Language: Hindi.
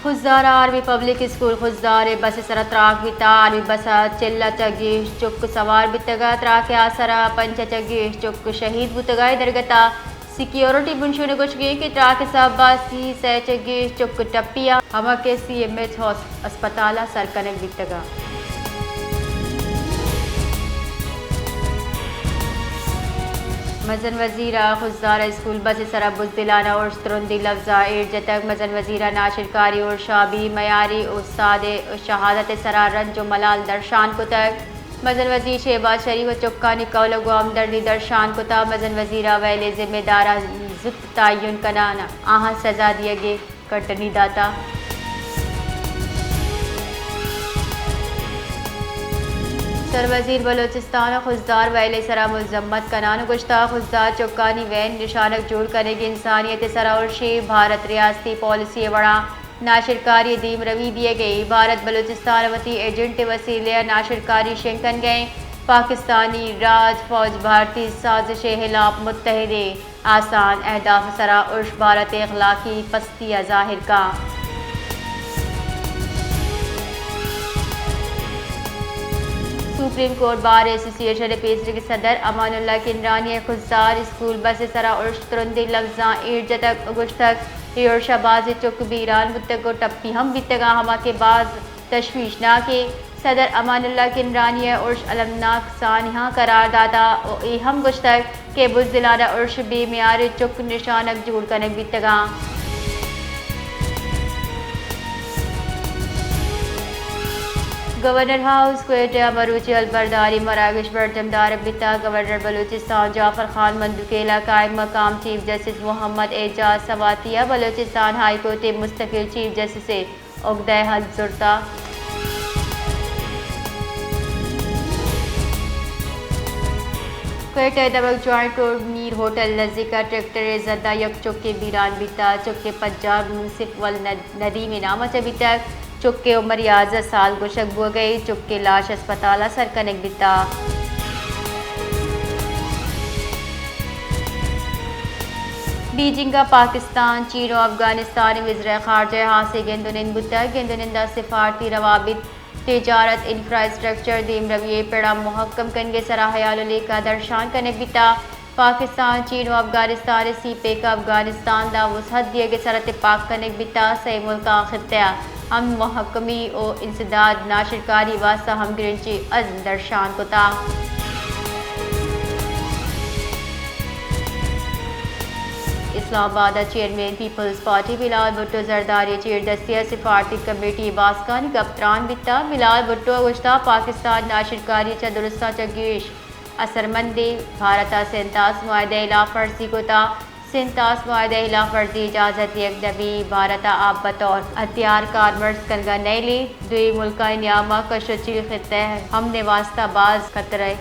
Khuzdar army public school Khuzdar बस सरा त्राक बिता आर्मी बसा चिल्ला चगीश चुक सवार बितगा त्राक आसरा पंच चगीश चुक शहीद बुतगा दरगता सिक्योरिटी बुनशुन कुछ गए कि त्राक साबासी सह चगीश चुक टप्पिया हमा के CMH अस्पताल सरकनक बितगा मजन वजीरा खुजदार स्कूल बस सरा बुजदिलाना और तुरंदी लफ्जा एड जतक मजन वजीरा नाशिरकारी और शाबी मयारी उस्ताद शहादत सरा रंज मलाल दर्शान कुतक मजन वजीर शहबाज शरीफ चुक्का निकौल गुआम दर्दी दर्शान कुता मजन वजीरा वैले जिम्मेदारा जुत तयन कनाना आहा सजा दिए गे कटनी दाता सरवजीर बलोचिस्तान खुजदार वैले सरा मुजम्मत कनान गुश्ता खुजदार चुक्कानी वैन निशानक जोड़ करेगी इंसानियत सरा और शेब भारत रियासती पॉलिसी बड़ा नाशिरकारी दीम रवी दिए गई भारत बलोचिस्तान वती एजेंट वसीले नाशिरकारी शेंकन गए पाकिस्तानी राज फौज भारतीय साजिश खिलाफ मुत्तहदे आसान अहदाफ सरा उर्श भारत अखलाकी पस्तिया जाहिर का सुप्रीम कोर्ट बार एसोसिएशन पेशरी के सदर अमानुल्लाह किनरानी खुजदार स्कूल बस सरा उर्श तुरंदी लफ्जा ईट जतक गुश्तक और शबाज चुक बीरान मुतको टप्पी हम बितगा हमा के बाद तशवीशना के सदर अमानुल्लाह किनरानी उर्श अलमनाक सानहा करार दादा हम गुश्तक के बुजदिलाना उर्श बेमियार चुक निशानक जोड़ कनक बितगा गवर्नर हाउस क्वेटा बरूची अलबरदारी मराकश बरजमदार बिता गवर्नर बलूचिस्तान जाफर खान मंदुकेला कायम मकाम चीफ जस्टिस मोहम्मद एजाज सवातिया बलूचिस्तान हाई कोर्ट मुस्तकिल चीफ जस्टिस उगदा हल जुर्ता क्वेटा दबक जॉइंट कोर्ट नीर होटल नज़दीका ट्रैक्टर जदा यक चुक के बीरान बिता चुक के पंजाब म्यूनसिपल नदी में नामा चबी तक चुक के उम्र 11 साल गुशक बो गई चुक के लाश अस्पताल सरकनक बिता बीजिंग का पाकिस्तान चीन और अफगानिस्तान वज़ीर ख़ारजा हासे गेंदुनिंद बुता गेंदुनिंदा सिफारती रवाबित तिजारत इंफ्रास्ट्रक्चर दीम रविये पेड़ा मुहक्कम कनगे सराहयाल का दर्शान कनक बिता पाकिस्तान चीन और अफगानिस्तान सीपे का अफगानिस्तान दा वसहत दिए गए सरत पाक कनक बिता सही मुल्क खत्या हम महकमी और इंसदाद नाशिरकारी वास्ता हम गिरंची अज़्म दर्शान कुता इस्लामाबाद चेयरमैन पीपल्स पार्टी बिलाल भुट्टो जरदारी चेयर दस्तिया सिफारती कमेटी बास्कान गप्तान बिता बिलाल भुट्टो गुश्ता पाकिस्तान नाशिरकारी चदुरुस्ता चगीश असरमंदी भारत सेंतास मुआहदे खिलाफ वर्जी कोता सिंतास मुआहदे खिलाफ वर्जी इजाज़त एक दबी भारत आप बतौर हथियार कारवर्स कलगा नैली दुई मुल्का नियामा कशचिल खिते हमने वास्ता बाज खतरे